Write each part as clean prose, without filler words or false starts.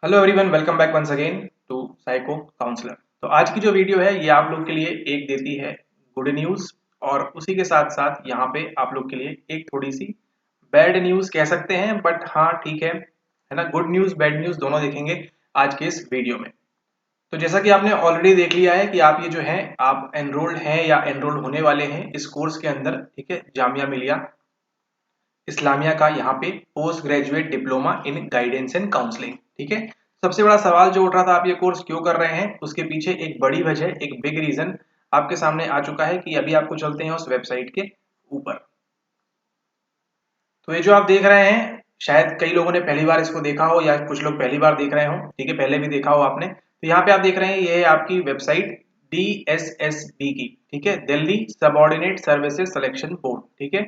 Hello everyone, welcome back once again to psycho counsellor. तो आज की जो वीडियो है ये आप लोग के लिए एक देती है गुड न्यूज़, और उसी के साथ साथ यहाँ पे आप लोग के लिए एक थोड़ी सी बैड न्यूज़ कह सकते हैं, बट हाँ ठीक है ना। गुड न्यूज़ बैड न्यूज़ दोनों देखेंगे आज के इस वीडियो में। तो जैसा कि आपने ऑलरेडी देख लिया है कि आप ये जो है आप एनरोल्ड हैं या एनरोल्ड होने वाले हैं इस कोर्स के अंदर, ठीक है। जामिया मिलिया इस्लामिया का यहाँ पे post graduate diploma in guidance and counselling, ठीक है। सबसे बड़ा सवाल जो उठ रहा था आप ये कोर्स क्यों कर रहे हैं, उसके पीछे एक बड़ी वजह, एक बिग रीजन आपके सामने आ चुका है कि अभी आपको चलते हैं उस वेबसाइट के ऊपर। तो ये जो आप देख रहे हैं, शायद कई लोगों ने पहली बार इसको देखा हो या कुछ लोग पहली बार देख रहे हो, ठीक है। पहले भी देखा हो आपने, तो यहाँ पे आप देख रहे हैं ये है आपकी वेबसाइट DSSB की, ठीक है। Delhi subordinate services selection board, ठीक है।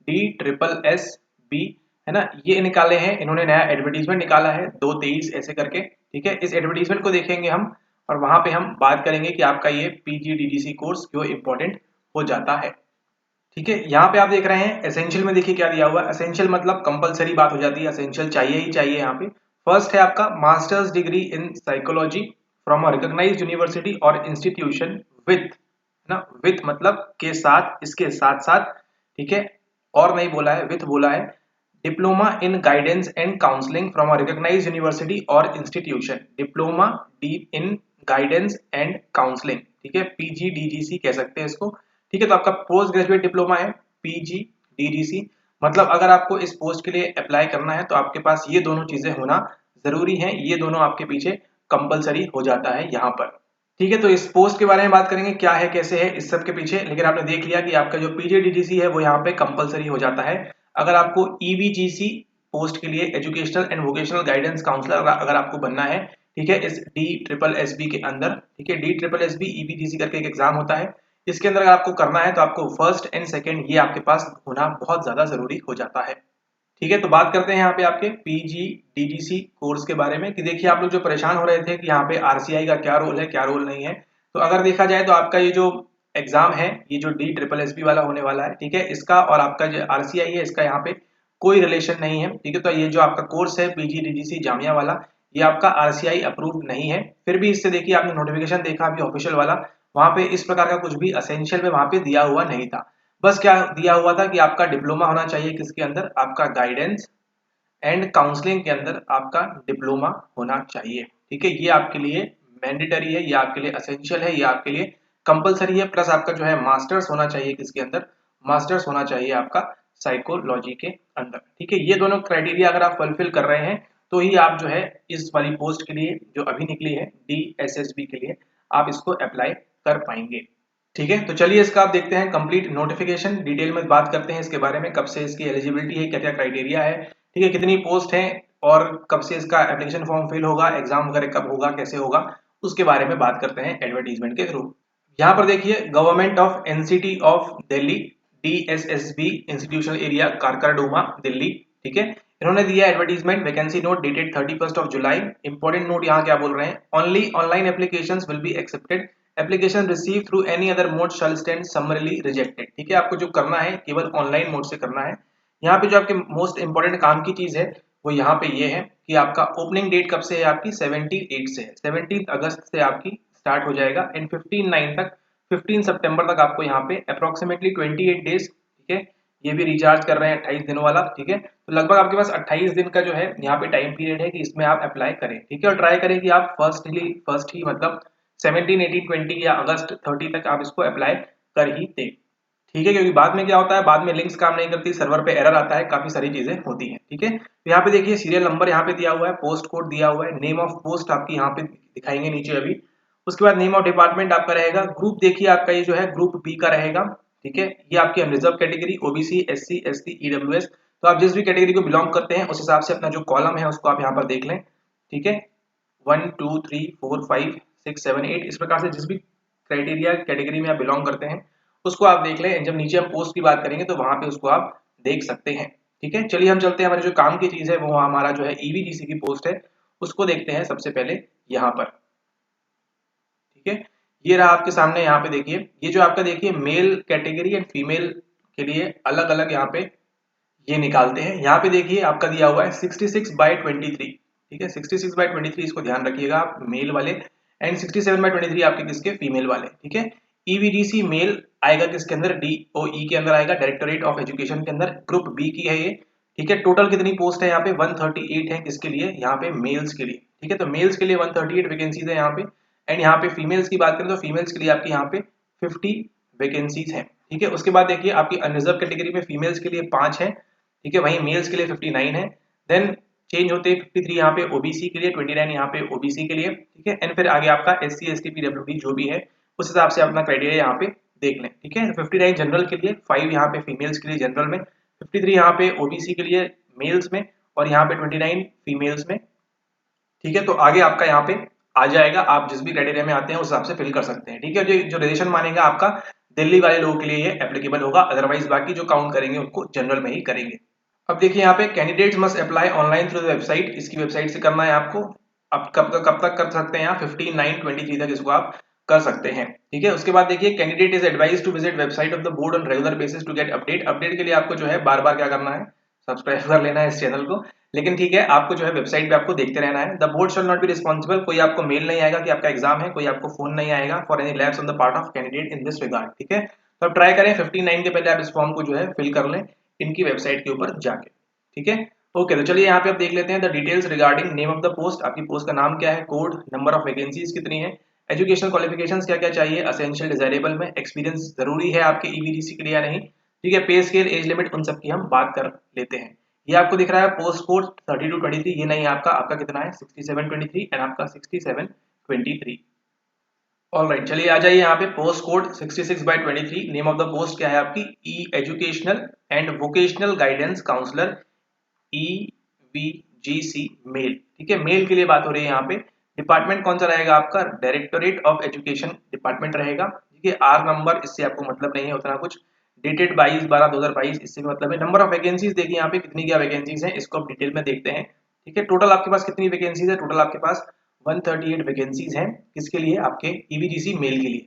DSSB है ना, ये निकाले हैं इन्होंने, नया एडवर्टीजमेंट निकाला है 2/23 ऐसे करके, ठीक है। इस एडवर्टीजमेंट को देखेंगे हम और वहां पे हम बात करेंगे कि आपका ये PGDDC कोर्स क्यों इंपॉर्टेंट हो जाता है, ठीक है। यहाँ पे आप देख रहे हैं एसेंशियल में, देखिए क्या दिया हुआ है। एसेंशियल मतलब कंपलसरी बात हो जाती है, एसेंशियल चाहिए ही चाहिए। यहाँ पे फर्स्ट है आपका masters degree in psychology from a recognised university और इंस्टीट्यूशन विथ, ना विथ मतलब के साथ, इसके साथ साथ, ठीक है। और नहीं बोला है, विथ बोला है। Diploma in guidance and counselling from a recognised university और institution, diploma D in guidance and counselling, ठीक है। PGDGC कह सकते हैं इसको, ठीक है। तो आपका पोस्ट ग्रेजुएट डिप्लोमा है PGDDC, मतलब अगर आपको इस पोस्ट के लिए अप्लाई करना है तो आपके पास ये दोनों चीजें होना जरूरी है, ये दोनों आपके पीछे कंपलसरी हो जाता है यहाँ पर, ठीक है। तो इस पोस्ट के बारे में बात करेंगे क्या है कैसे है इस सब के पीछे, लेकिन आपने देख लिया कि आपका जो PGDDC है वो यहाँ पे कंपलसरी हो जाता है। अगर आपको EVGC पोस्ट के लिए educational and vocational guidance counsellor अगर आपको बनना है, ठीक है, इस DSSB के अंदर, ठीक है। DSSB EVGC करके एक एग्जाम होता है, इसके अंदर अगर आपको करना है तो आपको फर्स्ट एंड सेकंड ये आपके पास होना बहुत ज्यादा जरूरी हो जाता है, ठीक है। तो बात करते हैं यहाँ पे आपके PGDGC कोर्स के बारे में कि देखिए आप लोग जो परेशान हो रहे थे कि यहाँ पे RCI का क्या रोल है क्या रोल नहीं है, तो अगर देखा जाए तो आपका ये जो एग्जाम है, ये जो DSSB वाला होने वाला है, ठीक है, इसका और आपका जो RCI है इसका यहाँ पे कोई रिलेशन नहीं है, ठीक है। तो ये जो आपका कोर्स है PGDGC जामिया वाला, ये आपका RCI अप्रूव्ड नहीं है। फिर भी इससे देखिए आपने नोटिफिकेशन देखा अभी ऑफिशियल वाला, वहां पे इस प्रकार का कुछ भी असेंशियल में वहां पे दिया हुआ नहीं था। बस क्या दिया हुआ था कि आपका डिप्लोमा होना चाहिए किसके अंदर, आपका गाइडेंस एंड काउंसलिंग के अंदर आपका डिप्लोमा होना चाहिए, ठीक है। ये आपके लिए मैंडेटरी है, ये आपके लिए असेंशियल है, ये आपके लिए कंपलसरी है। प्लस आपका जो है मास्टर्स होना चाहिए किसके अंदर, मास्टर्स होना चाहिए आपका साइकोलॉजी के अंदर, ठीक है। ये दोनों क्राइटेरिया अगर आप फुलफिल कर रहे हैं तो ही आप जो है इस वाली पोस्ट के लिए जो अभी निकली है DSSB के लिए आप इसको अप्लाई कर पाएंगे, ठीक है। तो चलिए इसका आप देखते हैं कंप्लीट नोटिफिकेशन, डिटेल में बात करते हैं इसके बारे में, कब से इसकी एलिजिबिलिटी है, क्या क्या क्राइटेरिया है, ठीक है, कितनी पोस्ट है और कब से इसका एप्लीकेशन फॉर्म फिल होगा, एग्जाम वगैरह कब होगा, कैसे होगा, उसके बारे में बात करते हैं एडवर्टीजमेंट के थ्रू। यहाँ पर देखिए government of NCT of Delhi DSSB institutional area Karkardooma Delhi, ठीक है। इन्होंने दिया advertisement, vacancy note dated 31 of July. Important note यहाँ क्या बोल रहे हैं, only online applications will be accepted, application receive through any other mode shall stand summarily rejected, ठीक है। आपको जो करना है केवल ऑनलाइन मोड से करना है। यहाँ पे जो आपके मोस्ट इंपॉर्टेंट काम की चीज है वो यहाँ पे ये है कि आपका ओपनिंग डेट कब से है, आपकी 17/8 से है, 17 अगस्त से आपकी स्टार्ट हो जाएगा एंड 15/9 तक, 15 सितंबर तक आपको यहाँ पे अप्रोक्सीमेटली 28 डेज, ठीक है। ये भी रिचार्ज कर रहे हैं 28 दिनों वाला, ठीक है। तो लगभग आपके पास 28 दिन का जो है यहाँ पे टाइम पीरियड है कि इसमें आप अप्लाई करें, ठीक है। और ट्राई करें कि आप फर्स्ट ही मतलब 17, 18, 20 या अगस्त 30 तक आप इसको अप्लाई कर ही दें, ठीक है। क्योंकि बाद में क्या होता है, बाद में लिंक्स काम नहीं करती, सर्वर पे एरर आता है, काफी सारी चीजें होती हैं, ठीक है। तो यहाँ पे देखिए सीरियल नंबर यहाँ पे दिया हुआ है, पोस्ट कोड दिया हुआ है, नेम ऑफ पोस्ट आपकी यहाँ पे दिखाएंगे नीचे अभी। उसके बाद नेम ऑफ डिपार्टमेंट आपका रहेगा, ग्रुप देखिए आपका ये जो है ग्रुप बी का रहेगा, ठीक है। ये आपकी unreserved category OBC SC ST EWS, तो आप जिस भी कैटेगरी को बिलोंग करते हैं उस हिसाब से अपना जो कॉलम है उसको आप यहाँ पर देख लें, ठीक है। 1 2 3 4 5 6 7 8 इस प्रकार से जिस भी क्राइटेरिया कैटेगरी में आप बिलोंग करते हैं उसको आप देख लें। जब नीचे हम पोस्ट की बात करेंगे तो वहां पे उसको आप देख सकते हैं, ठीक है। चलिए हम चलते हैं, हमारी जो काम की चीज है वो हमारा जो है EVGC की पोस्ट है उसको देखते हैं सबसे पहले यहाँ पर, ठीक है। ये रहा आपके सामने, यहाँ पे देखिए ये जो आपका देखिए मेल कैटेगरी एंड फीमेल के लिए अलग अलग यहाँ पे ये निकालते हैं। यहाँ पे देखिए आपका दिया हुआ है 66/23, ठीक है, 66/23 इसको ध्यान रखिएगा आप, मेल वाले, एंड 67/23 आपके किसके, फीमेल वाले। ठीक है, ईवीडीसी मेल आएगा किसके अंदर, डीओई के अंदर आएगा, डायरेक्टोरेट ऑफ एजुकेशन के अंदर, ग्रुप बी की है ये। ठीक है, टोटल कितनी पोस्ट है यहाँ पे, 138 है, किसके लिए, यहाँ पे मेल्स के लिए। ठीक है, तो मेल्स के लिए 138 वैकेंसीज है यहाँ पे, एंड यहाँ पे फीमेल्स की बात करें तो फीमेल्स के लिए आपकी यहाँ पे 50 वैकेंसीज है। ठीक है, उसके बाद देखिए आपकी अनरिजर्व कैटेगरी में फीमेल्स के लिए 5 है। ठीक है, वहीं मेल्स के लिए 59 है। देन चेंज होते हैं 53 यहाँ पे ओबीसी के लिए, 29 यहाँ पे ओबीसी के लिए। ठीक है, एंड फिर आगे आपका एससी एसटी पीडब्ल्यूडी जो भी है उस हिसाब से अपना क्राइटेरिया यहाँ पे देख लें। ठीक है, 59 जनरल के लिए, 5 यहाँ पे फीमेल्स के लिए जनरल में, 53 यहाँ पे ओबीसी के लिए मेल्स में, और यहाँ पे 29 फीमेल्स में। ठीक है, तो आगे आपका यहाँ पे आ जाएगा, आप जिस भी क्राइटेरिया में आते हैं उस हिसाब से फिल कर सकते हैं। ठीक है, जो रिजर्वेशन मानेगा आपका दिल्ली वाले लोगों के लिए ये एप्लीकेबल होगा, अदरवाइज बाकी जो काउंट करेंगे उनको जनरल में ही करेंगे। अब देखिए यहाँ पे candidates must apply online through the website, इसकी वेबसाइट से करना है आपको। अब कब तक कर सकते हैं आप, 15/9/23 तक इसको आप कर सकते हैं। ठीक है, उसके बाद देखिए candidate is advise to visit website of the board on regular basis to get update के लिए आपको जो है बार बार क्या करना है, सब्सक्राइब कर लेना है इस चैनल को। लेकिन ठीक है, आपको जो है वेबसाइट पे आपको देखते रहना है। The board shall not be responsible, कोई आपको मेल नहीं आएगा कि आपका एग्जाम है, कोई आपको फोन नहीं आएगा for any lapse on the part of candidate in this regard. ठीक है, तो आप ट्राई करें 59 के पहले आप इस फॉर्म को जो है फिल कर लें इनकी वेबसाइट के ऊपर जाके। ठीक है, ओके, तो चलिए यहाँ पे आप देख लेते हैं the details regarding name of the post, आपकी पोस्ट का नाम क्या है, कोड, नंबर ऑफ वैकेंसीज कितनी है, एजुकेशनल क्वालिफिकेशंस क्या क्या चाहिए, असेंशियल डिजायरेबल में एक्सपीरियंस जरूरी है आपके ईवीडीसी के लिए या नहीं। ठीक है, पे स्केल, एज लिमिट, उन सब की हम बात कर लेते हैं। ये आपको दिख रहा है पोस्ट कोड 3223, ये नहीं आपका, आपका कितना है 6723 एंड आपका 6723। ऑलराइट, चलिए आ जाइए यहाँ पे post code 66/23, name of the post क्या है आपकी, E educational and vocational guidance counsellor, EVGC male. ठीक है, मेल के लिए बात हो रही है यहाँ पे। डिपार्टमेंट कौन सा रहेगा आपका, डायरेक्टोरेट ऑफ एजुकेशन डिपार्टमेंट रहेगा। ठीक है, आर नंबर इससे आपको मतलब नहीं है उतना कुछ, डेटेड 22/12/2022 इससे भी मतलब है। नंबर ऑफ वैकेंसीज देखिए यहाँ पे कितनी क्या वैकेंसीज हैं, इसको आप डिटेल में देखते हैं। ठीक है, टोटल आपके पास कितनी वैकेंसीज है, टोटल आपके पास 138 वैकेंसीज हैं, किसके लिए, आपके ईवीजीसी मेल के लिए।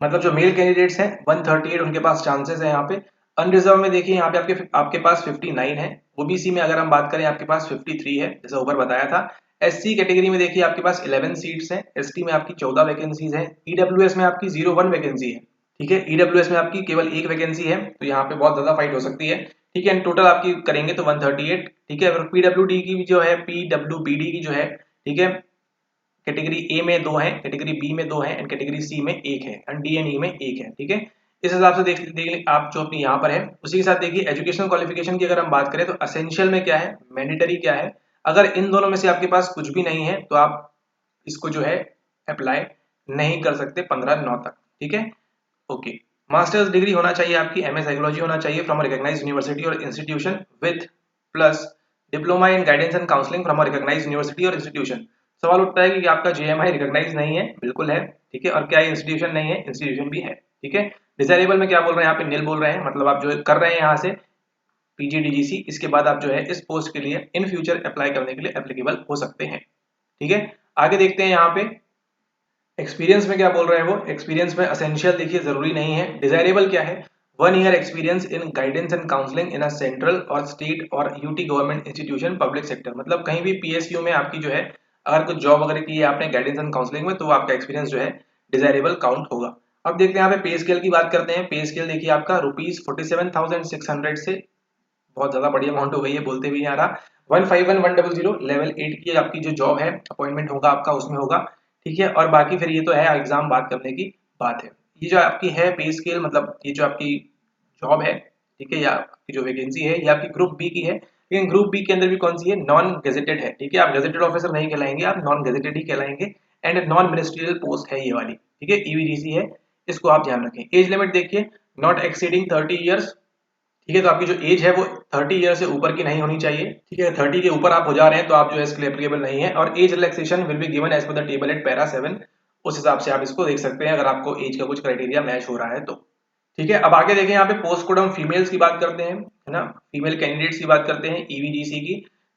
मतलब जो मेल कैंडिडेट्स हैं 138 उनके पास चांसेस है यहाँ पे। अनरिजर्व में देखिए यहाँ पे आपके पास 59 है। ओबीसी में अगर हम बात करें आपके पास 53 है, जैसा ऊपर बताया था। एससी कैटेगरी में देखिए आपके पास 11 सीट्स हैं, एसटी में आपकी 14 वैकेंसीज है, ईडब्ल्यूएस में आपकी 01 वैकेंसी है। ठीक है, ईडब्ल्यूएस में आपकी केवल एक वैकेंसी है, तो यहाँ पे बहुत ज्यादा फाइट हो सकती है। ठीक है, टोटल आपकी करेंगे तो 138। ठीक है, अगर पीडब्ल्यूडी की जो है, पीडब्ल्यूबीडी की जो है, ठीक है, कैटेगरी ए में 2 है, कैटेगरी बी में 2 है, एंड कैटेगरी सी में 1 है, एंड डी एंड ई में 1 है। ठीक है, इस हिसाब से देख आप जो अपनी यहाँ पर है उसी के साथ देखिए एजुकेशनल क्वालिफिकेशन की अगर हम बात करें तो असेंशियल में क्या है, मैंडेटरी क्या है। अगर इन दोनों में से आपके पास कुछ भी नहीं है तो आप इसको जो है अप्लाई नहीं कर सकते 15/9 तक। ठीक है, ओके, मास्टर्स डिग्री होना चाहिए आपकी, एमए साइकोलॉजी होना चाहिए फ्रॉम रिकॉग्नाइज्ड यूनिवर्सिटी और institution with plus diploma in guidance and counselling from recognised university और इंस्टीट्यूशन। सवाल उठता है कि आपका जेएमआई रिकॉग्नाइज नहीं है, बिल्कुल है। ठीक है, और क्या इंस्टीट्यूशन नहीं है, इंस्टीट्यूशन भी है। ठीक है, डिजायरेबल में क्या बोल रहे हैं यहाँ पे, निल बोल रहे हैं, मतलब आप जो कर रहे हैं यहाँ से पीजीडीजीसी, इसके बाद आप जो है इस पोस्ट के लिए इन फ्यूचर अप्लाई करने के लिए एप्लीकेबल हो सकते हैं। ठीक है, आगे देखते हैं यहाँ पे एक्सपीरियंस में क्या बोल रहे हैं वो। एक्सपीरियंस में असेंशियल देखिए जरूरी नहीं है, डिजायरेबल क्या है, 1 year experience in guidance and counselling in a central और स्टेट और UT government institution public sector, मतलब कहीं भी पीएसयू में आपकी जो है अगर कुछ जॉब वगैरह की है आपने गाइडेंस एंड काउंसलिंग में, तो आपका एक्सपीरियंस जो है डिजायरेबल काउंट होगा। अब देखते हैं यहाँ पे पे स्केल की बात करते हैं। पे स्केल देखिए आपका ₹47,600 से बहुत ज्यादा बड़ी अमाउंट हो गई है, बोलते भी आ रहा। 151,100 लेवल 8 की आपकी जो जॉब है, अपॉइंटमेंट होगा आपका उसमें होगा। ठीक है, और बाकी फिर ये तो है एग्जाम बात करने की बात है। ये जो आपकी है पे स्केल, मतलब ये जो आपकी जॉब है, ठीक है, या आपकी जो वैकेंसी है ये आपकी ग्रुप बी की है। लेकिन ग्रुप बी के अंदर भी कौन सी है, नॉन गेजेटेड है। ठीक है, आप गेजेटेड ऑफिसर नहीं कहलाएंगे, आप नॉन गेजेटेड ही कहलाएंगे, एंड नॉन मिनिस्ट्रियल पोस्ट है ये वाली। ठीक है, ईवीडीसी है, इसको आप ध्यान रखें। एज लिमिट देखिए नॉट एक्सीडिंग 30 ईयर्स। ठीक है, तो आपकी जो एज है वो 30 ईयर से ऊपर की नहीं होनी चाहिए। ठीक है, 30 के ऊपर आप हो जा रहे हैं तो आप जो है इसके लिए एप्लीकेबल नहीं है। और age relaxation will be given as per the table at para 7, उस हिसाब से आप इसको देख सकते हैं अगर आपको एज का कुछ क्राइटेरिया मैच हो रहा है तो। ठीक है, अब आगे देखें यहाँ पे पोस्ट कोड हम फीमेल्स की बात करते हैं, है ना, फीमेल कैंडिडेट्स की बात करते हैं ईवीडीसी की।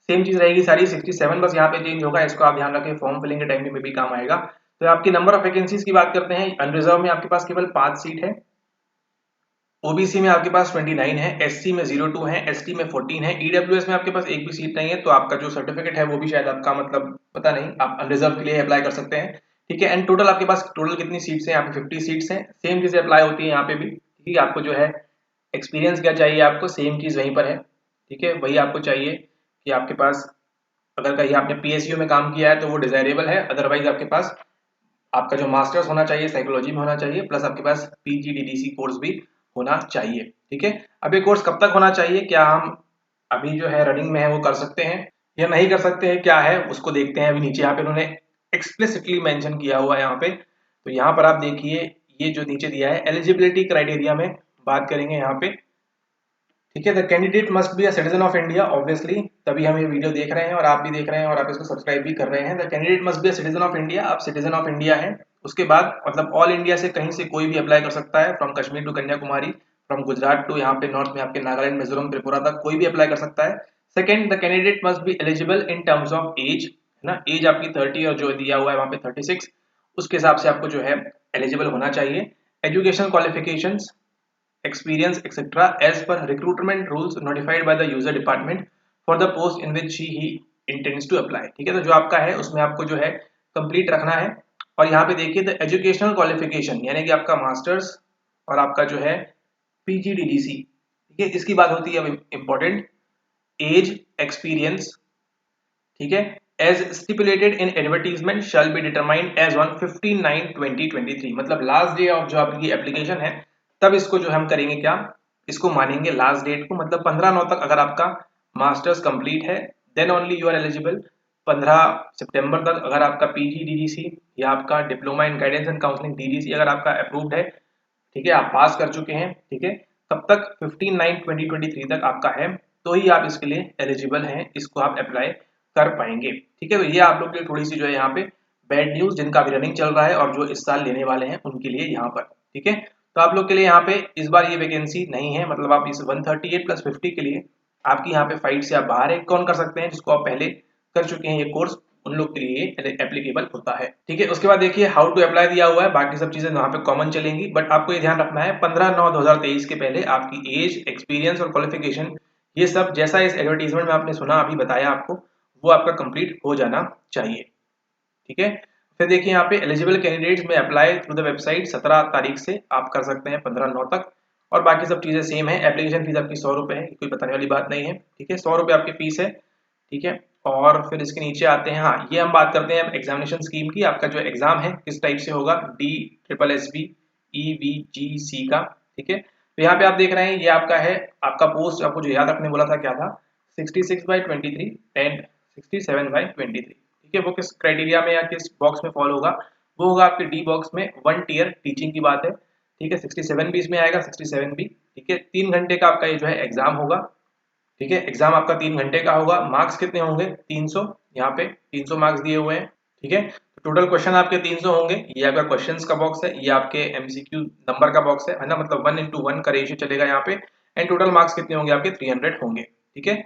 सेम चीज रहेगी सारी 67, बस यहाँ पे चेंज होगा, इसको आप ध्यान रखें, फॉर्म फिलिंग के टाइम में भी काम आएगा। तो आपकी नंबर ऑफ वैकेंसीज की बात करते हैं, अनरिजर्व में आपके पास केवल 5 सीट है, ओबीसी में आपके पास 29 है, एससी में 02 है, एसटी में 14 है, ईडब्ल्यूएस में आपके पास एक भी सीट नहीं है, तो आपका जो सर्टिफिकेट है वो भी शायद आपका मतलब पता नहीं, आप अनरिजर्व के लिए अप्लाई कर सकते हैं। ठीक है, एंड टोटल आपके पास टोटल कितनी सीट्स हैं, यहाँ पे 50 सीट्स हैं। सेम चीजें अप्लाई होती है यहाँ पे भी। ठीक है, आपको जो है एक्सपीरियंस क्या चाहिए, आपको सेम चीज वहीं पर है। ठीक है, वही आपको चाहिए कि आपके पास अगर कहीं आपने पीएसयू में काम किया है तो वो डिजायरेबल है, अदरवाइज आपके पास आपका जो मास्टर्स होना चाहिए साइकोलॉजी में होना चाहिए, प्लस आपके पास पीजीडीडीसी कोर्स भी होना चाहिए। ठीक है, अब ये कोर्स कब तक होना चाहिए, क्या हम अभी जो है रनिंग में है वो कर सकते हैं या नहीं कर सकते हैं, क्या है उसको देखते हैं। अभी नीचे यहाँ पे उन्होंने एक्सप्लिसिटली मेंशन किया हुआ है यहाँ पे, तो यहाँ पर आप देखिए ये जो नीचे दिया है एलिजिबिलिटी क्राइटेरिया में बात करेंगे यहाँ पे। ठीक है, the candidate must be a citizen of India, obviously तभी हम ये वीडियो देख रहे हैं और आप भी देख रहे हैं और आप इसको सब्सक्राइब भी कर रहे हैं। The candidate must be a citizen of India, आप सिटीजन ऑफ इंडिया हैं। उसके बाद मतलब ऑल इंडिया से कहीं से कोई भी अप्लाई कर सकता है, from Kashmir to Kanyakumari, from Gujarat to यहाँ पे नॉर्थ में आपके नागालैंड मिजोरम त्रिपुरा तक कोई भी अप्लाई कर सकता है। Second, the candidate must be eligible in terms of age, है ना, एज आपकी 30 और जो दिया हुआ है वहाँ पे 36, उसके हिसाब से आपको जो है एलिजिबल होना चाहिए। Education qualifications, experience etc as per recruitment rules notified by the user department for the post in which he intends to apply। ठीक है, तो जो आपका है उसमें आपको जो है कंप्लीट रखना है। और यहाँ पे देखिए द एजुकेशनल क्वालिफिकेशन यानी कि आपका मास्टर्स और आपका जो है पीजीडीडीसी, ठीक है, इसकी बात होती है अब इंपॉर्टेंट। एज, एक्सपीरियंस, ठीक है, age stipulated in advertisement shall be determined as on 15/9/2023, मतलब लास्ट डे ऑफ जो आपकी एप्लीकेशन है तब इसको जो हम करेंगे क्या, इसको मानेंगे लास्ट डेट को, मतलब 15/9 तक अगर आपका मास्टर्स कंप्लीट है then only you are eligible. 15 सितंबर तक अगर आपका पीजीडीडीसी या आपका diploma in guidance and counselling DDC अगर आपका अप्रूव्ड है, ठीक है, आप पास कर चुके हैं, ठीक है, तब तक 15/9/2023 तक आपका है, तो ही आप इसके लिए एलिजिबल हैं, इसको आप अप्लाई कर पाएंगे। ठीक है, तो ये आप लोग के लिए थोड़ी सी जो है यहाँ पे बैड न्यूज जिनका भी रनिंग चल रहा है और जो इस साल लेने वाले हैं उनके लिए यहाँ पर। ठीक है, तो आप लोग के लिए यहाँ पे इस बार ये वैकेंसी नहीं है, मतलब आप इस 138+50 के लिए आपकी यहाँ पे फाइट से आप बाहर है। कौन कर सकते हैं, जिसको आप पहले कर चुके हैं ये कोर्स, उन लोग के लिए एप्लीकेबल होता है। ठीक है, उसके बाद देखिए हाउ टू अप्लाई दिया हुआ है, बाकी सब चीजें वहां पे कॉमन चलेंगी, बट आपको ये ध्यान रखना है 15/9/2023 के पहले आपकी एज, एक्सपीरियंस और क्वालिफिकेशन ये सब जैसा इस एडवर्टीजमेंट में आपने सुना अभी बताया आपको, वो आपका कंप्लीट हो जाना चाहिए। ठीक है, फिर देखिए यहाँ पे एलिजिबल कैंडिडेट्स में अप्लाई थ्रू द वेबसाइट 17 तारीख से आप कर सकते हैं 15/9 तक, और बाकी सब चीजें सेम है। एप्लीकेशन फीस आपकी 100 रुपए है, कोई बताने वाली बात नहीं है। ठीक है, 100 रुपए आपकी फीस है। ठीक है, और फिर इसके नीचे आते हैं, हाँ ये हम बात करते हैं एग्जामिनेशन स्कीम की, आपका जो एग्जाम है किस टाइप से होगा, DSSB EVGC का। ठीक है, तो यहाँ पे आप देख रहे हैं ये आपका है, आपका पोस्ट आपको जो याद रखने बोला था क्या था, 66/23 एंड 67/23। ठीक है, वो किस क्राइटेरिया में या किस बॉक्स में फॉलो होगा, वो होगा आपके डी बॉक्स में, 1 टीयर टीचिंग की बात है। ठीक है, 67 भी इसमें आएगा, 67 भी। ठीक है, 3 घंटे का आपका ये जो है एग्जाम होगा। ठीक है, एग्जाम आपका 3 घंटे का होगा। मार्क्स कितने होंगे, 300, यहाँ पे 300 मार्क्स दिए हुए हैं। ठीक है, तो टोटल क्वेश्चन आपके 300 होंगे। ये आपका क्वेश्चंस का बॉक्स है, ये आपके एमसीक्यू नंबर का बॉक्स है ना, मतलब 1:1 का रेशियो चलेगा यहाँ पे। एंड टोटल मार्क्स कितने होंगे आपके, 300 होंगे। ठीक है,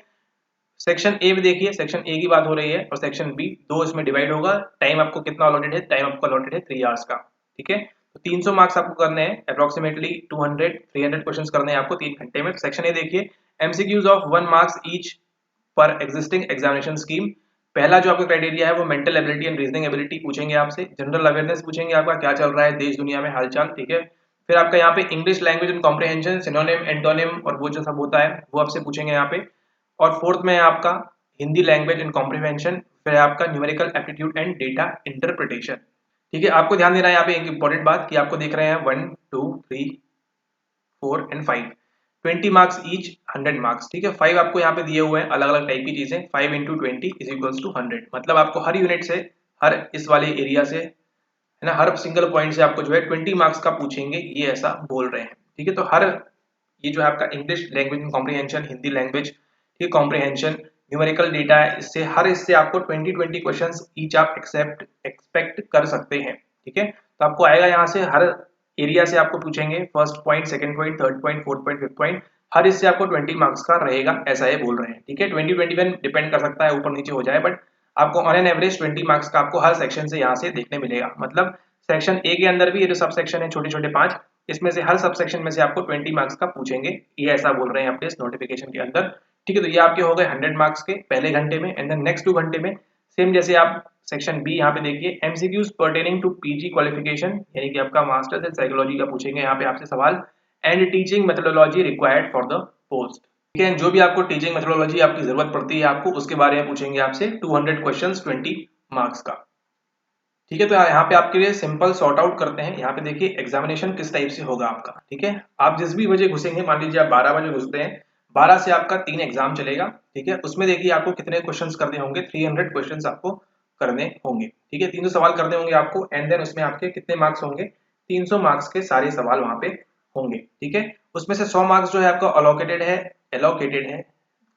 सेक्शन ए में देखिए, सेक्शन ए की बात हो रही है और सेक्शन बी, दो इसमें डिवाइड होगा। टाइम आपको कितना अलॉटेड है, टाइम आपको अलॉटेड है 3 आवर्स का। ठीक है, तो 300 मार्क्स आपको करने हैं, अप्रोक्सीमेटली 300 क्वेश्चंस करने हैं आपको 3 घंटे में। सेक्शन ए देखिए, एमसीक्यूज ऑफ 1 मार्क्स ईच पर एग्जिस्टिंग एग्जामिनेशन स्कीम। पहला जो आपका क्राइटेरिया है वो mental ability and reasoning ability पूछेंगे आपसे, जनरल अवेयरनेस पूछेंगे आपका क्या चल रहा है देश दुनिया में हालचाल। ठीक है, फिर आपका यहाँ पे English language and comprehension, synonym, antonym और वो जो सब होता है वो आपसे पूछेंगे यहाँ पे। और फोर्थ में है आपका हिंदी लैंग्वेज एंड कॉम्प्रिहेंशन, फिर आपका numerical aptitude and data interpretation. ठीक है, आपको ध्यान देना है यहाँ पे एक इंपॉर्टेंट बात कि आपको देख रहे हैं 1 2 3 4 एंड 5, 20 मार्क्स ईच, 100 मार्क्स। ठीक है, 5 आपको यहाँ पे दिए हुए हैं अलग अलग टाइप की चीजें, 5 × 20 = 100, मतलब आपको हर यूनिट से, हर इस वाले एरिया से, है ना, हर सिंगल पॉइंट से आपको जो है 20 मार्क्स का पूछेंगे, ये ऐसा बोल रहे हैं। ठीक है, तो हर ये जो है आपका English language comprehension, Hindi language की कॉम्प्रिहेंशन, न्यूमेरिकल डेटा है, इससे हर इससे आपको 20 क्वेश्चंस ईच आप एक्सपेक्ट कर सकते हैं। ठीक है, तो आपको आएगा यहाँ से हर एरिया से आपको पूछेंगे, first point, second point, third point, fourth point, fifth point, हर इससे आपको 20 मार्क्स का रहेगा, ऐसा ये बोल रहे हैं। ठीक है, 20-21 डिपेंड कर सकता है, ऊपर नीचे हो जाए, बट आपको ऑन एन एवरेज 20 मार्क्स का आपको हर सेक्शन से यहाँ से देखने मिलेगा। मतलब सेक्शन ए के अंदर भी ये जो सब सेक्शन है छोटे छोटे 5, इसमें से हर सब सेक्शन में से आपको 20 मार्क्स का पूछेंगे, ये ऐसा बोल रहे हैं आपके इस नोटिफिकेशन के अंदर। ठीक है, तो ये आपके हो गए 100 मार्क्स के पहले घंटे में। एंड देन नेक्स्ट 2 घंटे में सेम जैसे आप सेक्शन बी यहाँ पे देखिए MCQs pertaining to PG qualification, यानी कि आपका मास्टर्स इन साइकोलॉजी का पूछेंगे यहाँ पे आपसे सवाल, and teaching methodology required for the post. ठीक है, जो भी आपको टीचिंग मेथोडोलॉजी आपकी जरूरत पड़ती है आपको उसके बारे में पूछेंगे आपसे 200 क्वेश्चंस 20 मार्क्स का। ठीक है, तो यहाँ पे आपके लिए सिंपल सॉर्ट आउट करते हैं। यहाँ पे देखिए एग्जामिनेशन किस टाइप से होगा आपका। ठीक है, आप जिस भी बजे घुसेंगे, मान लीजिए आप 12 बजे घुसते हैं, 12 से आपका 3 एग्जाम चलेगा। ठीक है, उसमें देखिए आपको कितने क्वेश्चंस करने होंगे, 300 क्वेश्चंस आपको करने होंगे। ठीक है, 300 सवाल करने होंगे आपको। एंड देन उसमें आपके कितने मार्क्स होंगे, 300 मार्क्स के सारे सवाल वहां पे होंगे। ठीक है, उसमें से 100 मार्क्स जो है आपका एलोकेटेड है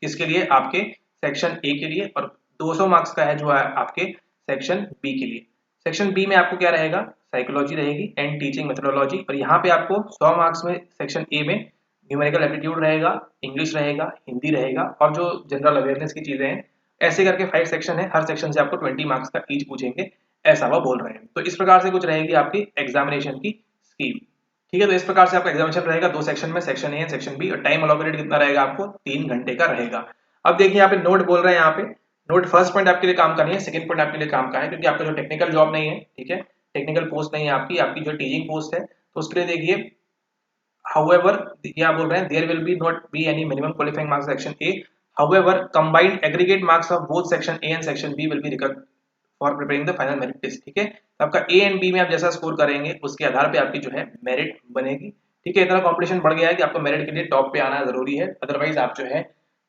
किसके लिए, आपके सेक्शन ए के लिए, और 200 मार्क्स का है जो है आपके सेक्शन बी के लिए। सेक्शन बी में आपको क्या रहेगा, साइकोलॉजी रहेगी एंड टीचिंग मेथोडोलॉजी, और यहाँ पे आपको 100 मार्क्स में सेक्शन ए में न्यूमेरिकल एप्टीट्यूड रहेगा, इंग्लिश रहेगा, हिंदी रहेगा, और जो जनरल अवेयरनेस की चीजें हैं, ऐसे करके 5 सेक्शन है, हर सेक्शन से आपको 20 मार्क्स का ईच पूछेंगे, ऐसा वो बोल रहे हैं। तो इस प्रकार से कुछ रहेगी आपकी एग्जामिनेशन की स्कीम। ठीक है, तो इस प्रकार से आपका एग्जामिनेशन रहेगा 2 सेक्शन में, section A and section B, और टाइम अलोकेटेड कितना रहेगा आपको, 3 घंटे का रहेगा। अब देखिए यहाँ पे नोट बोल रहे हैं, यहाँ पे नोट फर्स्ट पॉइंट आपके लिए काम का नहीं है, सेकंड पॉइंट आपके लिए काम का है, क्योंकि आपका जो टेक्निकल जॉब नहीं है, ठीक है, टेक्निकल पोस्ट नहीं है आपकी जो टीचिंग पोस्ट है, तो उसके लिए देखिए however क्या बोल रहे हैं, there will be not be any minimum qualifying marks section A, however combined aggregate marks of both section A and section B will be required for preparing the final merit list। ठीक है, तो आपका A and B में आप जैसा score करेंगे उसके आधार पे आपकी जो है मेरिट बनेगी। ठीक है, इतना कंपटीशन बढ़ गया है कि आपको मेरिट के लिए टॉप पे आना जरूरी है, अदरवाइज आप जो है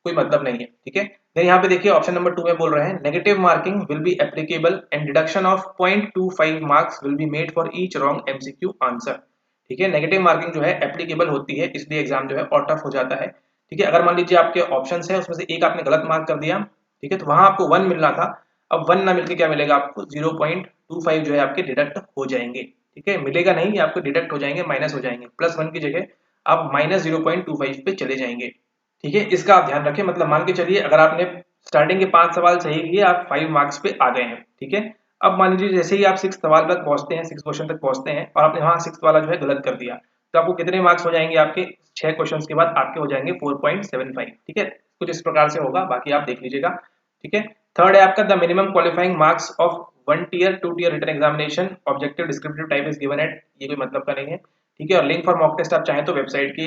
कोई मतलब नहीं है। ठीक है, देन यहाँ पे देखिए ऑप्शन नंबर 2 में बोल रहे हैं negative marking will be applicable and deduction of 0.25 marks will be made for each wrong MCQ answer. ठीक है, नेगेटिव मार्किंग जो है एप्लीकेबल होती है, इसलिए एग्जाम जो है और टफ हो जाता है। ठीक है, अगर मान लीजिए आपके ऑप्शंस है उसमें से एक आपने गलत मार्क कर दिया, ठीक है, तो वहां आपको 1 मिलना था, अब 1 ना मिलके क्या मिलेगा आपको 0.25 जो है आपके डिडक्ट हो जाएंगे। ठीक है, मिलेगा नहीं, आपको डिडक्ट हो जाएंगे, माइनस हो जाएंगे, +1 की जगह आप -0.25 पे चले जाएंगे। ठीक है, इसका आप ध्यान रखें, मतलब मान के चलिए अगर आपने स्टार्टिंग के 5 सवाल सही किए, आप 5 मार्क्स पे आ गए हैं। ठीक है, अब मान लीजिए जैसे ही आप 6 सवाल तक पहुंचते हैं, 6 क्वेश्चन तक पहुंचते हैं, और आपने वहां 6 वाला जो है गलत कर दिया, तो आपको कितने मार्क्स हो जाएंगे, आपके 6 क्वेश्चंस के बाद आपके हो जाएंगे 4.75। ठीक है, कुछ इस प्रकार से होगा, बाकी आप देख लीजिएगा। ठीक है, थर्ड है आपका the minimum qualifying marks of 1 tier 2 tier written examination objective descriptive type is given at, ये कोई मतलब का नहीं है। ठीक है, और लिंक फॉर मॉक टेस्ट आप चाहें तो वेबसाइट के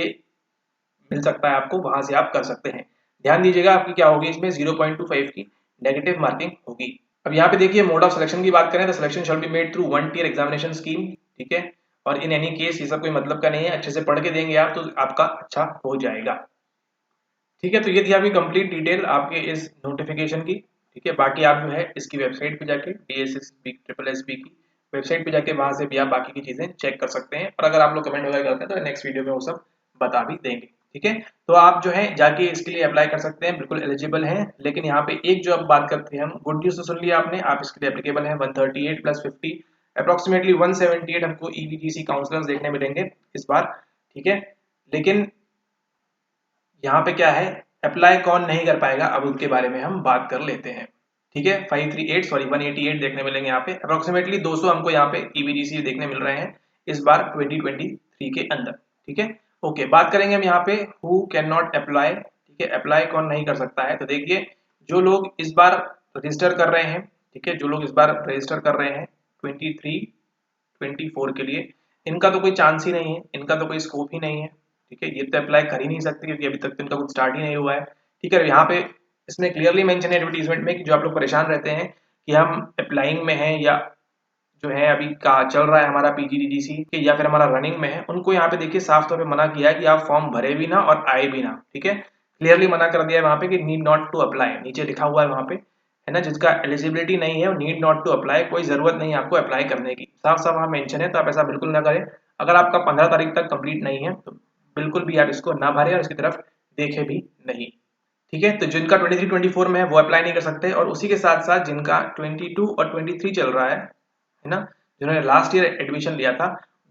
मिल सकता है आपको, वहां से आप कर सकते हैं। ध्यान दीजिएगा आपकी क्या होगी, इसमें 0.25 की नेगेटिव मार्किंग होगी। अब यहाँ पे देखिए मोड ऑफ सिलेक्शन की बात करें तो selection shall be made through 1 tier examination scheme. ठीक है, और इन एनी केस ये सब कोई मतलब का नहीं है, अच्छे से पढ़ के देंगे आप तो आपका अच्छा हो जाएगा। ठीक है, तो ये थी आपकी कंप्लीट डिटेल आपके इस नोटिफिकेशन की। ठीक है, बाकी आप जो है इसकी वेबसाइट पे जाके DSSB SSB की वेबसाइट पे जाके वहां से भी आप बाकी की चीजें चेक कर सकते हैं, और अगर आप लोग कमेंट वगैरह करते हैं तो नेक्स्ट वीडियो में वो सब बता भी देंगे। ठीक है, तो आप जो है जाके इसके लिए अप्लाई कर सकते हैं, बिल्कुल एलिजिबल हैं। लेकिन यहाँ पे एक जो अब बात करते हैं हम, गुड न्यूज तो सुन लिया आपने, आप इसके लिए एप्लीकेबल हैं। 138 + 50 अप्रोक्सीमेटली 178 हमको EVGC काउंसलर्स देखने मिलेंगे इस बार। ठीक है, लेकिन यहाँ पे क्या है, अप्लाई कौन नहीं कर पाएगा, अब उनके बारे में हम बात कर लेते हैं। ठीक है, 188 देखने मिलेंगे यहाँ पे, अप्रोक्सीमेटली 200 हमको यहाँ पे EVGC देखने मिल रहे हैं इस बार 2023 के अंदर। ठीक है, ओके, बात करेंगे हम यहाँ पे हु कैन नॉट अप्लाई। ठीक है, अप्लाई कौन नहीं कर सकता है, तो देखिए जो लोग इस बार रजिस्टर कर रहे हैं, ठीक है, जो लोग इस बार रजिस्टर कर रहे हैं 23-24 के लिए, इनका तो कोई चांस ही नहीं है, इनका तो कोई स्कोप ही नहीं है। ठीक है, ये तो अप्लाई कर ही नहीं सकते क्योंकि अभी तक तो इनका कुछ स्टार्ट ही नहीं हुआ है। ठीक है, यहाँ पे इसमें क्लियरली मेंशन है एडवर्टीजमेंट में कि जो आप लोग परेशान रहते हैं कि हम अप्लाइंग में हैं या जो है अभी का चल रहा है हमारा PGDGC के या फिर हमारा रनिंग में है, उनको यहाँ पे देखिए साफ तौर पे मना किया है कि आप फॉर्म भरे भी ना और आए भी ना। ठीक है, क्लियरली मना कर दिया है वहाँ पे कि नीड नॉट टू अप्लाई, नीचे लिखा हुआ है वहाँ पे, है ना, जिसका एलिजिबिलिटी नहीं है वो नीड नॉट टू अप्लाई, कोई जरूरत नहीं है आपको अप्लाई करने की, साफ साफ वहाँ मेंशन है। तो आप ऐसा बिल्कुल ना करें, अगर आपका 15 तारीख तक कंप्लीट नहीं है तो बिल्कुल भी आप इसको ना भरें और इसकी तरफ देखें भी नहीं। ठीक है, तो जिनका 23-24 में है वो अप्लाई नहीं कर सकते, और उसी के साथ साथ जिनका 22 और 23 चल रहा है ना, जिन्होंने लास्ट ईयर एडमिशन लिया था,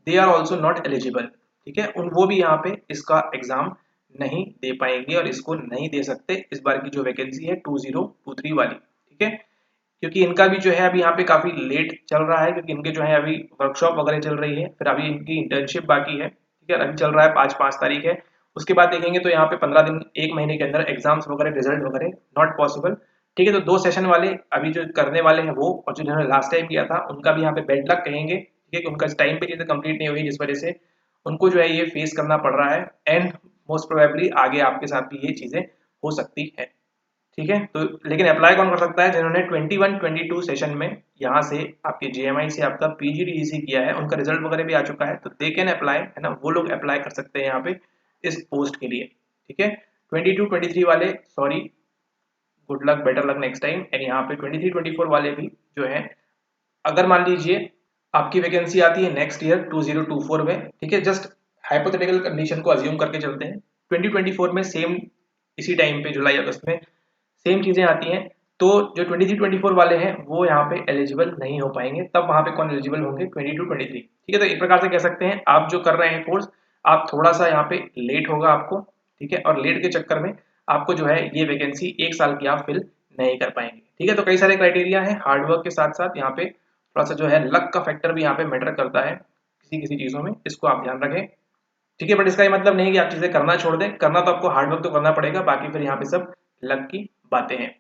they are also not eligible. ठीक है, उन वो भी यहाँ पे इसका एग्जाम नहीं दे पाएंगे और इसको नहीं दे सकते इस बार की जो वैकेंसी है 2023 वाली। ठीक है, क्योंकि इनका भी जो है अभी यहाँ पे काफी लेट चल रहा है, क्योंकि इनके जो है अभी वर्कशॉप वगैरह चल रही है, फिर अभी इनकी इंटर्नशिप बाकी है। ठीक है, अभी चल रहा है 5 तारीख है। उसके बाद देखेंगे तो यहाँ पे 15 दिन 1 महीने के अंदर एग्जाम्स वगैरह रिजल्ट वगैरह नॉट पॉसिबल। ठीक है, तो 2 सेशन वाले अभी जो करने वाले हैं वो, और जो जिन्होंने लास्ट टाइम किया था उनका भी यहाँ पे बेड लक कहेंगे। ठीक है, कि उनका टाइम पे चीजें कंप्लीट नहीं हुई जिस वजह से उनको जो है ये फेस करना पड़ रहा है, एंड मोस्ट प्रोबेबली आगे आपके साथ भी ये चीजें हो सकती है। ठीक है, तो लेकिन अप्लाई कौन कर सकता है? जिन्होंने 21-22 सेशन में यहाँ से आपके जेएमआई से आपका पीजीडीसी किया है, उनका रिजल्ट वगैरह भी आ चुका है, तो दे कैन अप्लाई, है ना, वो लोग अप्लाई कर सकते हैं यहाँ पे इस पोस्ट के लिए। ठीक है, 22-23 वाले sorry, good luck better luck next time. And यहाँ पे 23-24 वाले भी जो है, अगर मान लीजिए आपकी वैकेंसी आती है नेक्स्ट ईयर 2024 में, ठीक है, जस्ट हाइपोथेटिकल कंडीशन को अज्यूम करके चलते हैं, 2024 में सेम इसी टाइम पे जुलाई अगस्त में सेम चीजें आती हैं, तो जो 23-24 वाले हैं वो यहाँ पे एलिजिबल नहीं हो पाएंगे। तब वहां पे कौन एलिजिबल होंगे? 22-23। ठीक है, तो एक प्रकार से कह सकते हैं आप जो कर रहे हैं कोर्स, आप थोड़ा सा यहाँ पे लेट होगा आपको। ठीक है, और लेट के चक्कर में आपको जो है ये वैकेंसी 1 साल की आप फिल नहीं कर पाएंगे। ठीक है, तो कई सारे क्राइटेरिया है, हार्डवर्क के साथ साथ यहाँ पे थोड़ा सा जो है लक का फैक्टर भी यहाँ पे मैटर करता है किसी किसी चीजों में, इसको आप ध्यान रखें। ठीक है, बट इसका ये मतलब नहीं कि आप चीजें करना छोड़ दें, करना तो आपको हार्डवर्क तो करना पड़ेगा, बाकी फिर यहाँ पे सब लक की बातें हैं।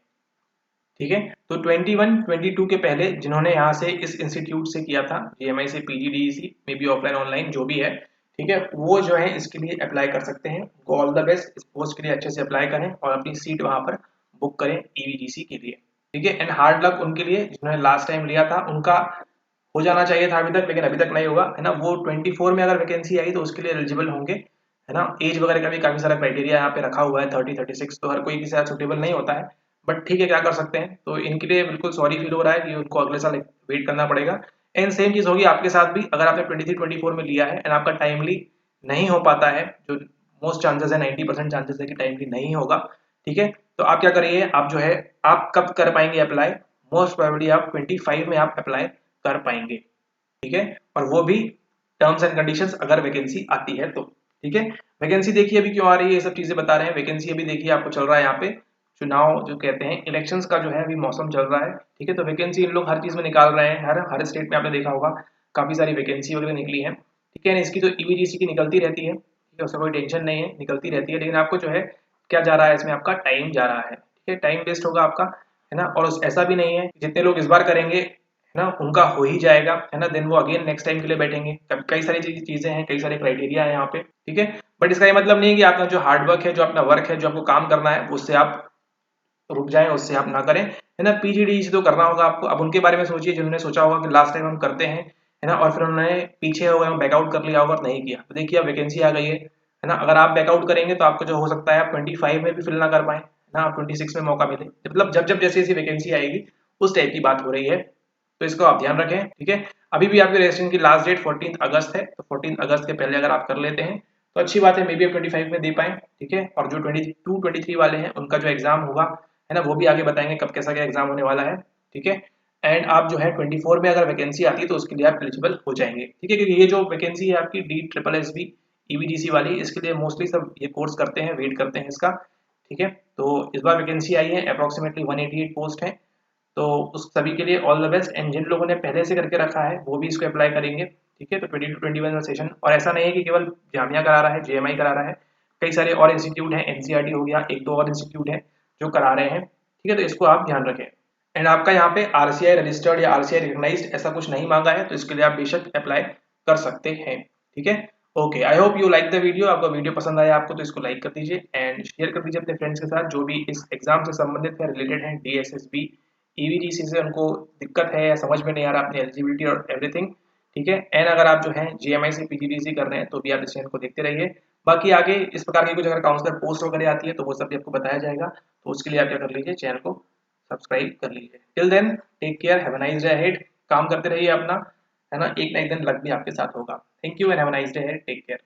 ठीक है, तो 21-22 के पहले जिन्होंने यहाँ से इस इंस्टीट्यूट से किया था, जेएमआई से PGDC, may be offline online जो भी है, ठीक है, वो जो है इसके लिए अप्लाई कर सकते हैं। गो ऑल द बेस्ट, इस पोस्ट के लिए अच्छे से अप्लाई करें और अपनी सीट वहां पर बुक करें ईवीजीसी के लिए। ठीक है, एंड हार्ड लक उनके लिए जिन्होंने लास्ट टाइम लिया था, उनका हो जाना चाहिए था अभी तक, लेकिन अभी तक नहीं होगा, है ना। वो 24 में अगर वैकेंसी आई तो उसके लिए एलिजिबल होंगे, है ना। एज वगैरह का भी काफी सारा क्राइटेरिया यहाँ पे रखा हुआ है, 30-36, तो हर कोई के साथ सुटेबल नहीं होता है, बट ठीक है, क्या कर सकते हैं। तो इनके लिए बिल्कुल सॉरी फील हो रहा है कि उनको अगले साल वेट करना पड़ेगा। एंड सेम चीज होगी आपके साथ भी, अगर आपने 23-24 में लिया है एंड आपका टाइमली नहीं हो पाता है, जो मोस्ट चांसेस है, 90% चांसेस है कि टाइमली नहीं होगा। ठीक है, तो आप क्या करिए, आप जो है आप कब कर पाएंगे अप्लाई? मोस्ट प्रोबेबली आप 25 में आप अप्लाई कर पाएंगे। ठीक है, और वो भी टर्म्स एंड कंडीशंस अगर वैकेंसी आती है तो। ठीक है, वैकेंसी देखिए अभी क्यों आ रही है, ये सब चीजें बता रहे हैं। वैकेंसी अभी देखिए आपको चल रहा है यहाँ पे चुनाव जो कहते हैं, इलेक्शंस का जो है अभी मौसम चल रहा है। ठीक है, तो वैकेंसी इन लोग हर चीज में निकाल रहे हैं, हर स्टेट में आपने देखा होगा काफी सारी वैकेंसी वगैरह निकली है। ठीक है, इसकी तो ईवीजीसी की निकलती रहती है, ठीक है, उससे कोई टेंशन नहीं है, निकलती रहती है, लेकिन आपको जो है क्या जा रहा है इसमें, आपका टाइम जा रहा है। ठीक है, टाइम वेस्ट होगा आपका, है ना। और ऐसा भी नहीं है जितने लोग इस बार करेंगे, है ना, उनका हो ही जाएगा, है ना, देन वो अगेन नेक्स्ट टाइम के लिए बैठेंगे। कई सारी चीजें हैं, कई सारे क्राइटेरिया है यहाँ पे। ठीक है, बट इसका ये मतलब नहीं है कि आपका जो हार्ड वर्क है, जो अपना वर्क है, जो आपको काम करना है, उससे आप रुक जाएं, उससे आप ना करें, है ना। पीजीडी तो करना होगा आपको। अब उनके बारे में सोचिए जिन्होंने सोचा होगा कि लास्ट टाइम हम करते हैं, है ना, और फिर उन्होंने पीछे हो गए, बैकआउट कर लिया होगा और नहीं किया, तो देखिए अब वैकेंसी आ गई है ना। अगर आप बैकआउट करेंगे तो आपको जो हो सकता है आप 25 में भी फिल ना कर पाए, ना, आप 26 में मौका मिले, मतलब जब जब जैसी जैसी वैकेंसी आएगी उस टाइप की बात हो रही है, तो इसको आप ध्यान रखें। ठीक है, अभी भी आपके रजिस्ट्रेशन की लास्ट डेट 14 अगस्त है, तो 14 अगस्त के पहले अगर आप कर लेते हैं तो अच्छी बात है, मे बी आप 25 में दे पाए। ठीक है, और जो 22-23 वाले हैं उनका जो एग्जाम होगा, है ना, वो भी आगे बताएंगे कब कैसा क्या एग्जाम होने वाला है। ठीक है, एंड आप जो है 24 में अगर वैकेंसी आती है तो उसके लिए आप एलिजिबल हो जाएंगे। ठीक है, क्योंकि ये जो वैकेंसी है आपकी DSSB EVGC वाली, इसके लिए मोस्टली सब ये कोर्स करते हैं, वेट करते हैं इसका। ठीक है, तो इस बार वैकेंसी आई है, अप्रोक्सीमेटली 188 पोस्ट है, तो उस सभी के लिए ऑल द बेस्ट। एंड जिन लोगों ने पहले से करके रखा है वो भी इसको अप्लाई करेंगे। ठीक है, तो 22-21 का सेशन, और ऐसा नहीं है कि केवल जामिया करा रहा है, जेएमआई करा रहा है, कई सारे और इंस्टीट्यूट हैं, एनसीईआरटी हो गया, एक दो और इंस्टीट्यूट हैं जो करा रहे हैं। ठीक है, तो इसको आप ध्यान रखें। एंड आपका यहाँ पे आरसीआई रजिस्टर्ड या आरसीआई रिकॉग्नाइज्ड ऐसा कुछ नहीं मांगा है, तो इसके लिए आप बेशक अप्लाई कर सकते हैं। ठीक है, okay, I hope you like the video. आपका वीडियो पसंद आया आपको तो इसको लाइक कर दीजिए एंड शेयर कर दीजिए अपने फ्रेंड्स के साथ जो भी इस एग्जाम से संबंधित है, रिलेटेड है, DSSB EVGC से उनको दिक्कत है या समझ में नहीं आ रहा अपनी एलिजिबिलिटी और एवरीथिंग। ठीक है, एंड अगर आप जो है GMI से PGDC कर रहे हैं तो भी आप इस चैनल को देखते रहिए। बाकी आगे इस प्रकार की कुछ अगर काउंसलर पोस्ट वगैरह आती है तो वो सब भी आपको बताया जाएगा, तो उसके लिए आप क्या कर लीजिए, चैनल को सब्सक्राइब कर लीजिए। Till then take care, have a nice day ahead. काम करते रहिए अपना, है ना, एक ना एक दिन लक भी आपके साथ होगा। Thank you and have a nice day ahead, take care.